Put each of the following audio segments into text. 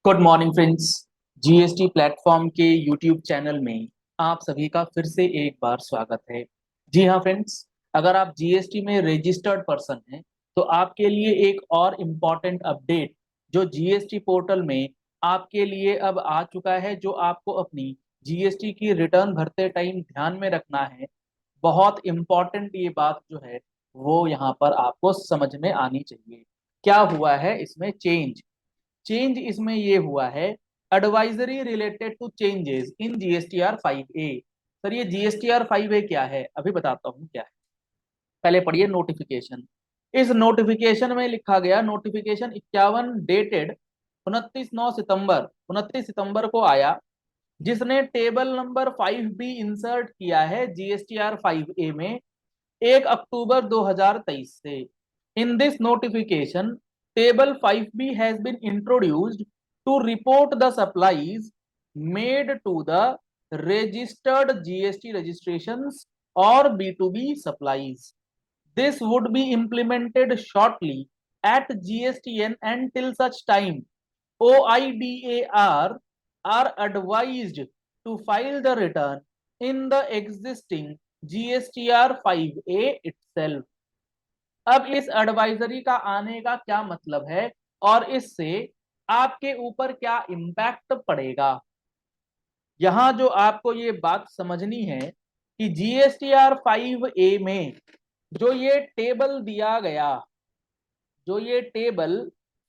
Good morning friends. GST platform के YouTube channel में आप सभी का फिर से एक बार स्वागत है। जी हाँ फ्रेंड्स, अगर आप जीएसटी में रजिस्टर्ड पर्सन हैं तो आपके लिए एक और इम्पॉर्टेंट अपडेट जो जीएसटी पोर्टल में आपके लिए अब आ चुका है, जो आपको अपनी जीएसटी की रिटर्न भरते टाइम ध्यान में रखना है। बहुत इम्पॉर्टेंट ये बात जो है वो यहाँ पर आपको समझ में आनी चाहिए। क्या हुआ है इसमें चेंज? चेंज इसमें ये हुआ है, advisory related to changes in GSTR 5A। Sir ये जीएसटीआर 5A क्या है, अभी बताता हूँ क्या है। पहले पढ़िए नोटिफिकेशन। इस नोटिफिकेशन में लिखा गया, नोटिफिकेशन 51 डेटेड 29 सितंबर को आया, जिसने टेबल नंबर 5B इंसर्ट किया है जीएसटीआर 5A में 1 अक्टूबर 2023 से। In this notification table 5B has been introduced to report the supplies made to the registered GST registrations or B2B supplies. This would be implemented shortly at GSTN until such time OIDAR are advised to file the return in the existing GSTR 5A itself. अब इस advisory का आने का क्या मतलब है और इससे आपके ऊपर क्या इम्पैक्ट पड़ेगा, यहां जो आपको ये बात समझनी है कि जीएसटीआर 5A में जो ये टेबल दिया गया, जो ये टेबल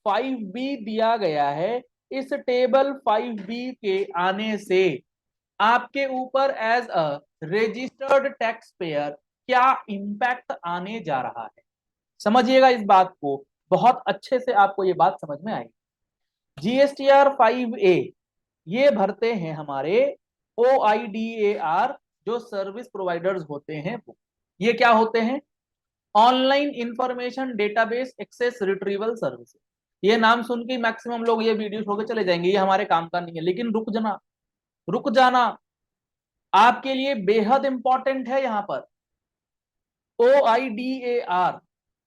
5B दिया गया है, इस टेबल 5B के आने से आपके ऊपर as a registered tax payer क्या इम्पैक्ट आने जा रहा है। समझिएगा इस बात को, बहुत अच्छे से आपको ये बात समझ में आएगी। जीएसटीआर 5A ये भरते हैं हमारे OIDAR, जो सर्विस प्रोवाइडर्स होते हैं वो। ये क्या होते हैं? Online information database access retrieval service. ये नाम सुन के मैक्सिमम लोग ये वीडियो छोड़ के चले जाएंगे, ये हमारे काम का नहीं है। लेकिन रुक जाना आपके लिए बेहद इंपॉर्टेंट है। यहाँ पर OIDAR,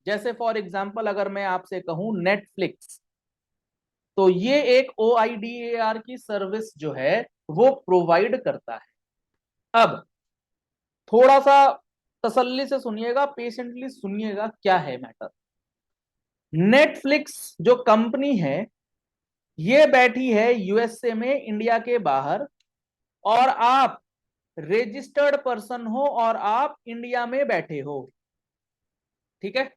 जैसे फॉर एग्जांपल अगर मैं आपसे कहूं नेटफ्लिक्स, तो ये एक OIDAR की सर्विस जो है वो प्रोवाइड करता है। अब थोड़ा सा तसल्ली से सुनिएगा, पेशेंटली सुनिएगा क्या है मैटर। नेटफ्लिक्स जो कंपनी है ये बैठी है यूएसए में, इंडिया के बाहर, और आप रजिस्टर्ड पर्सन हो और आप इंडिया में बैठे हो, ठीक है।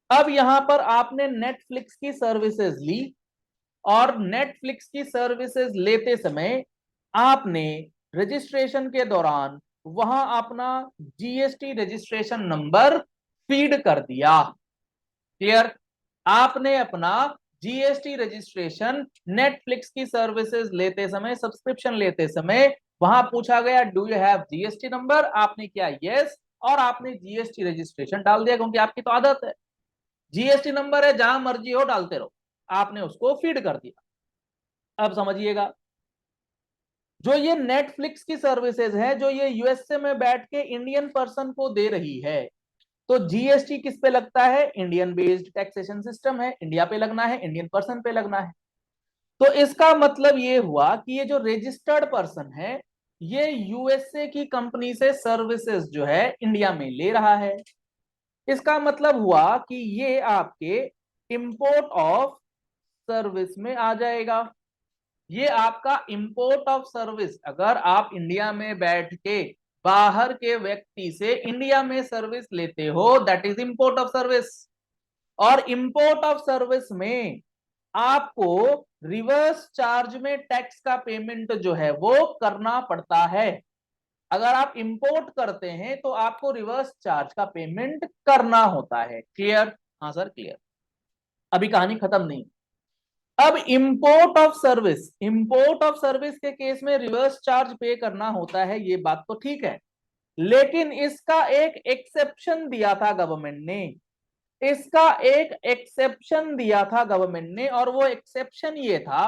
अब यहां पर आपने नेटफ्लिक्स की सर्विसेज ली और नेटफ्लिक्स की सर्विसेज लेते समय आपने रजिस्ट्रेशन के दौरान वहां अपना जीएसटी रजिस्ट्रेशन नंबर फीड कर दिया। क्लियर? आपने अपना जीएसटी रजिस्ट्रेशन नेटफ्लिक्स की सर्विसेज लेते समय, सब्सक्रिप्शन लेते समय, वहां पूछा गया do you have GST number, आपने किया यस, और आपने जीएसटी रजिस्ट्रेशन डाल दिया, क्योंकि आपकी तो आदत है जीएसटी नंबर है जहां मर्जी हो डालते रहो, आपने उसको फीड कर दिया। अब समझिएगा, जो ये नेटफ्लिक्स की सर्विसेज है जो ये यूएसए में बैठ के इंडियन पर्सन को दे रही है, तो जीएसटी किस पे लगता है? इंडियन बेस्ड टैक्सेशन सिस्टम है, इंडिया पे लगना है, इंडियन पर्सन पे लगना है। तो इसका मतलब ये हुआ कि ये जो रजिस्टर्ड पर्सन है ये यूएसए की कंपनी से सर्विसेज जो है इंडिया में ले रहा है। इसका मतलब हुआ कि ये आपके इंपोर्ट ऑफ सर्विस में आ जाएगा। ये आपका इंपोर्ट ऑफ सर्विस, अगर आप इंडिया में बैठ के बाहर के व्यक्ति से इंडिया में सर्विस लेते हो, that is import of service. और इंपोर्ट ऑफ सर्विस में आपको रिवर्स चार्ज में टैक्स का पेमेंट जो है वो करना पड़ता है। अगर आप इंपोर्ट करते हैं तो आपको रिवर्स चार्ज का पेमेंट करना होता है। क्लियर? हाँ सर क्लियर। अभी कहानी खत्म नहीं। अब इंपोर्ट ऑफ सर्विस के केस में रिवर्स चार्ज पे करना होता है, ये बात तो ठीक है, लेकिन इसका एक एक्सेप्शन दिया था गवर्नमेंट ने। इसका एक एक्सेप्शन दिया था गवर्नमेंट ने, और वो एक्सेप्शन ये था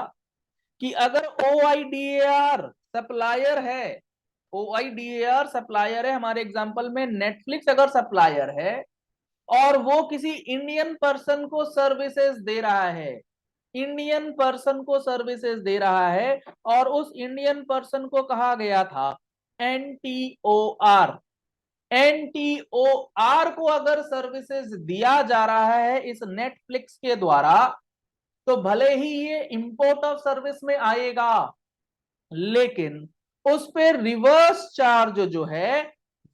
कि अगर OIDAR सप्लायर है, OIDAR सप्लायर है, हमारे एग्जांपल में नेटफ्लिक्स अगर सप्लायर है और वो किसी इंडियन पर्सन को सर्विसेज दे रहा है, इंडियन पर्सन को सर्विसेज दे रहा है, और उस इंडियन पर्सन को कहा गया था एनटीओआर। एनटीओआर को अगर सर्विसेज दिया जा रहा है इस नेटफ्लिक्स के द्वारा, तो भले ही ये इंपोर्ट ऑफ सर्विस में आएगा, लेकिन उस पे रिवर्स चार्ज जो है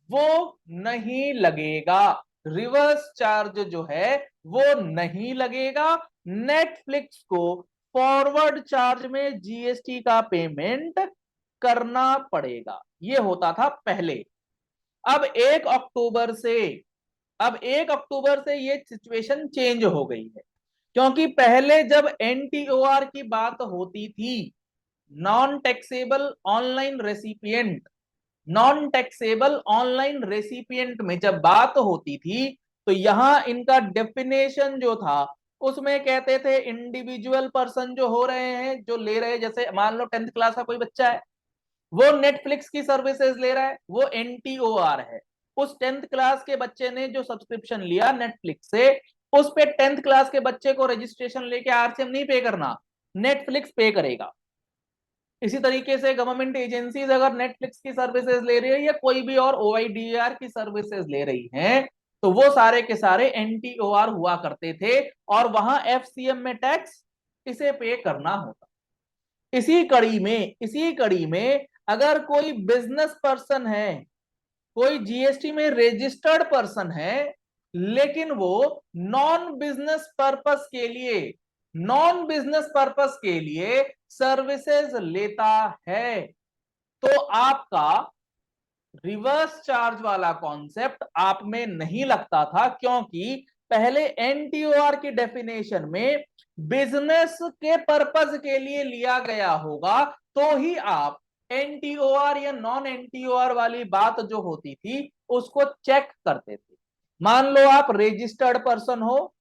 वो नहीं लगेगा। रिवर्स चार्ज जो है वो नहीं लगेगा। नेटफ्लिक्स को फॉरवर्ड चार्ज में जीएसटी का पेमेंट करना पड़ेगा। ये होता था पहले। अब 1 अक्टूबर से ये सिचुएशन चेंज हो गई है, क्योंकि पहले जब एनटीओआर की बात होती थी, non taxable online recipient, non taxable online recipient में जब बात होती थी, तो यहां इनका डेफिनेशन जो था उसमें कहते थे इंडिविजुअल पर्सन जो हो रहे हैं, जो ले रहे हैं, जैसे मान लो 10th क्लास का कोई बच्चा है, वो नेटफ्लिक्स की सर्विसेज ले रहा है, वो एनटीओआर है। उस 10th क्लास के बच्चे ने जो सब्सक्रिप्शन लिया नेटफ्लिक्स से, उस पे 10th क्लास के बच्चे को रजिस्ट्रेशन लेके आरसीएम नहीं पे करना, नेटफ्लिक्स पे करेगा। इसी तरीके से गवर्नमेंट एजेंसीज अगर नेटफ्लिक्स की सर्विसेज ले रही है या कोई भी और ओआईडीआर की सर्विसेज ले रही हैं, तो वो सारे के सारे एनटीओआर हुआ करते थे, और वहां एफसीएम में टैक्स इसे पे करना होता। इसी कड़ी में अगर कोई बिजनेस पर्सन है, कोई जीएसटी में रजिस्टर्ड पर्सन है, लेकिन वो नॉन बिजनेस पर्पस के लिए सर्विसेज लेता है, तो आपका रिवर्स चार्ज वाला कॉन्सेप्ट आप में नहीं लगता था, क्योंकि पहले एनटीओआर की डेफिनेशन में बिजनेस के पर्पस के लिए लिया गया होगा, तो ही आप एनटीओआर या नॉन एनटीओआर वाली बात जो होती थी उसको चेक करते थे। मान लो आप रजिस्टर्ड पर्सन हो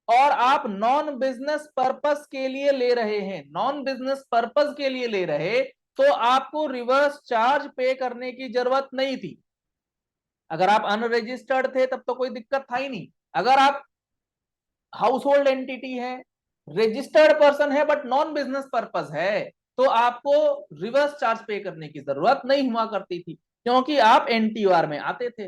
और आप नॉन बिजनेस पर्पस के लिए ले रहे हैं, नॉन बिजनेस पर्पस के लिए ले रहे, तो आपको रिवर्स चार्ज पे करने की जरूरत नहीं थी। अगर आप अनरजिस्टर्ड थे तब तो कोई दिक्कत था ही नहीं। अगर आप हाउस होल्ड एंटिटी है, रजिस्टर्ड पर्सन है बट नॉन बिजनेस पर्पस है, तो आपको रिवर्स चार्ज पे करने की जरूरत नहीं हुआ करती थी, क्योंकि आप एनटीओआर में आते थे।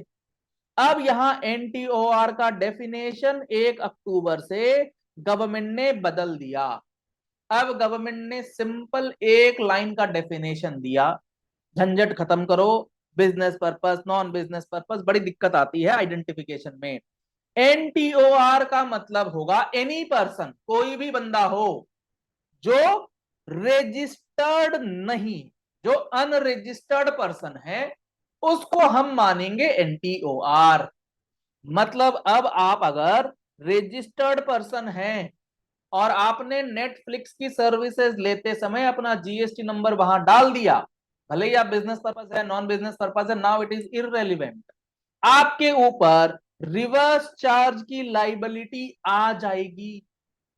अब यहां एनटीओआर का डेफिनेशन 1 अक्टूबर से गवर्नमेंट ने बदल दिया। अब गवर्नमेंट ने सिंपल एक लाइन का डेफिनेशन दिया, झंझट खत्म करो, business purpose non business purpose, बड़ी दिक्कत आती है आइडेंटिफिकेशन में। एनटीओआर का मतलब होगा एनी पर्सन, कोई भी बंदा हो जो रजिस्टर्ड नहीं, जो अनरजिस्टर्ड पर्सन है, उसको हम मानेंगे एनटीओआर। मतलब अब आप अगर रजिस्टर्ड पर्सन हैं और आपने नेटफ्लिक्स की सर्विसेज लेते समय अपना जीएसटी नंबर वहां डाल दिया, भले ही आप बिजनेस पर्पस है नॉन बिजनेस पर्पस है, नाउ इट इज इररेलेवेंट, आपके ऊपर रिवर्स चार्ज की लाइबिलिटी आ जाएगी।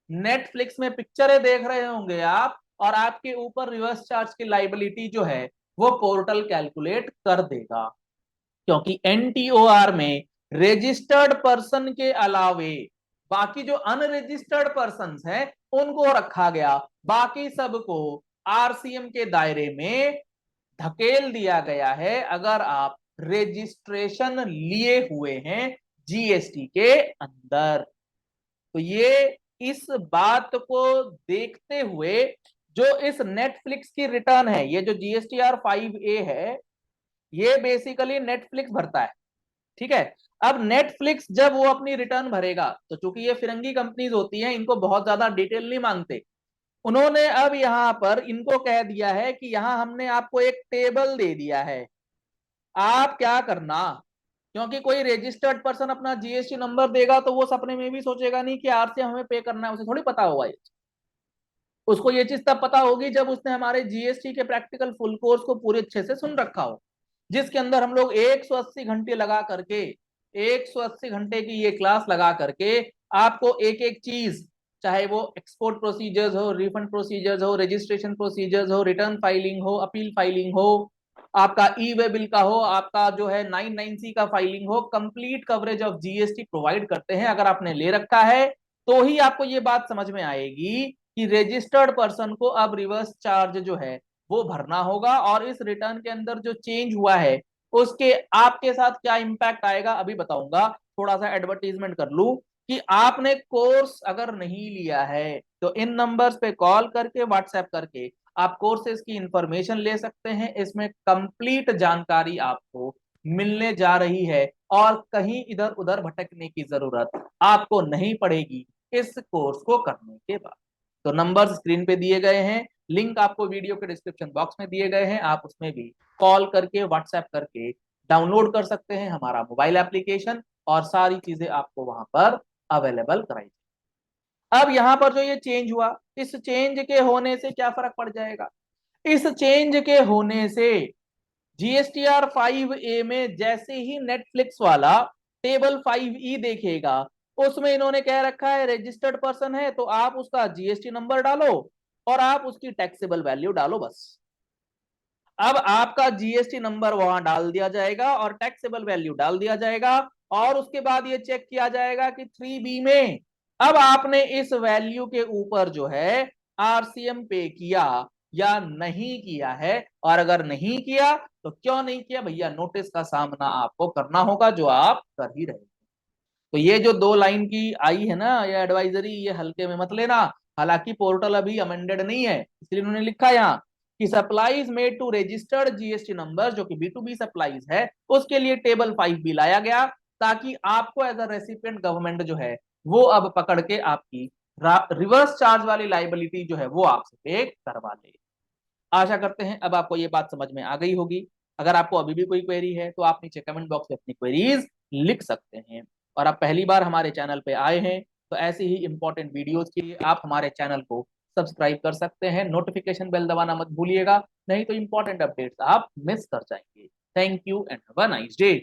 नेटफ्लिक्स में पिक्चरें देख रहे होंगे आप, और आपके ऊपर रिवर्स चार्ज की लाइबिलिटी जो है वो पोर्टल कैलकुलेट कर देगा, क्योंकि एनटीओआर में रजिस्टर्ड पर्सन के अलावे बाकी जो अनरजिस्टर्ड पर्सन हैं उनको रखा गया, बाकी सबको आरसीएम के दायरे में धकेल दिया गया है अगर आप रजिस्ट्रेशन लिए हुए हैं जीएसटी के अंदर। तो ये इस बात को देखते हुए जो इस नेटफ्लिक्स की रिटर्न है, ये जो जीएसटीआर 5A है, ये बेसिकली नेटफ्लिक्स भरता है। ठीक है। अब नेटफ्लिक्स जब वो अपनी रिटर्न भरेगा, तो चूंकि ये फिरंगी कंपनीज होती हैं, इनको बहुत ज्यादा डिटेल नहीं मांगते, उन्होंने अब यहां पर इनको कह दिया है कि यहां हमने आपको एक टेबल दे दिया है, आप क्या करना, क्योंकि कोई रजिस्टर्ड पर्सन अपना जीएसटी नंबर देगा तो वो सपने में भी सोचेगा नहीं कि आरसीएम हमें पे करना है, उसे थोड़ी पता होगा ये। उसको ये चीज तब पता होगी जब उसने हमारे जीएसटी के प्रैक्टिकल फुल कोर्स को पूरे अच्छे से सुन रखा हो, जिसके अंदर हम लोग 180 घंटे लगा करके, 180 घंटे की ये क्लास लगा करके आपको एक एक चीज, चाहे वो एक्सपोर्ट प्रोसीजर्स हो, रिफंड प्रोसीजर्स हो, रजिस्ट्रेशन प्रोसीजर्स हो, रिटर्न फाइलिंग हो, अपील फाइलिंग हो, आपका ई वे बिल का हो, आपका जो है 99C का फाइलिंग हो, complete coverage of GST provide करते हैं। अगर आपने ले रखा है तो ही आपको ये बात समझ में आएगी कि रजिस्टर्ड पर्सन को अब रिवर्स चार्ज जो है वो भरना होगा, और इस रिटर्न के अंदर जो चेंज हुआ है उसके आपके साथ क्या इंपैक्ट आएगा अभी बताऊंगा। थोड़ा सा एडवर्टीजमेंट कर लूं कि आपने कोर्स अगर नहीं लिया है तो इन नंबर्स पे कॉल करके, व्हाट्सएप करके आप कोर्सेज की इंफॉर्मेशन ले सकते हैं। इसमें कंप्लीट जानकारी आपको मिलने जा रही है और कहीं इधर उधर भटकने की जरूरत आपको नहीं पड़ेगी इस कोर्स को करने के बाद। तो नंबर स्क्रीन पे दिए गए हैं, लिंक आपको वीडियो के डिस्क्रिप्शन बॉक्स में दिए गए हैं, आप उसमें भी कॉल करके, व्हाट्सएप करके डाउनलोड कर सकते हैं हमारा मोबाइल एप्लीकेशन, और सारी चीजें आपको वहां पर अवेलेबल कराई। अब यहां पर जो ये चेंज हुआ, इस चेंज के होने से क्या फर्क पड़ जाएगा? इस चेंज के होने से जीएसटीआर 5A में जैसे ही नेटफ्लिक्स वाला टेबल 5E देखेगा, उसमें इन्होंने कह रखा है रजिस्टर्ड पर्सन है तो आप उसका जीएसटी नंबर डालो और आप उसकी टैक्सेबल वैल्यू डालो बस। अब आपका जीएसटी नंबर वहां डाल दिया जाएगा और टैक्सेबल वैल्यू डाल दिया जाएगा, और उसके बाद ये चेक किया जाएगा कि 3B में अब आपने इस वैल्यू के ऊपर जो है आरसीएम पे किया या नहीं किया है, और अगर नहीं किया तो क्यों नहीं किया भैया, नोटिस का सामना आपको करना होगा जो आप कर ही रहे। तो ये जो 2 लाइन की आई है ना ये एडवाइजरी, ये हल्के में मत लेना। हालांकि पोर्टल अभी अमेंडेड नहीं है, इसलिए उन्होंने लिखा यहाँ कि supplies made to registered GST number, जो कि B2B सप्लाईज है, उसके लिए टेबल 5B लाया गया, ताकि आपको एज अ रेसिपिएंट गवर्नमेंट जो है वो अब पकड़ के आपकी रिवर्स चार्ज वाली लाइबिलिटी जो है वो आपसे पे करवा ले। आशा करते हैं अब आपको ये बात समझ में आ गई होगी। अगर आपको अभी भी कोई क्वेरी है तो आप नीचे कमेंट बॉक्स में अपनी क्वेरीज लिख सकते हैं। और आप पहली बार हमारे चैनल पे आए हैं तो ऐसी ही इंपॉर्टेंट वीडियोस के लिए आप हमारे चैनल को सब्सक्राइब कर सकते हैं, नोटिफिकेशन बेल दबाना मत भूलिएगा, नहीं तो इंपॉर्टेंट अपडेट्स आप मिस कर जाएंगे। Thank you and have a nice day.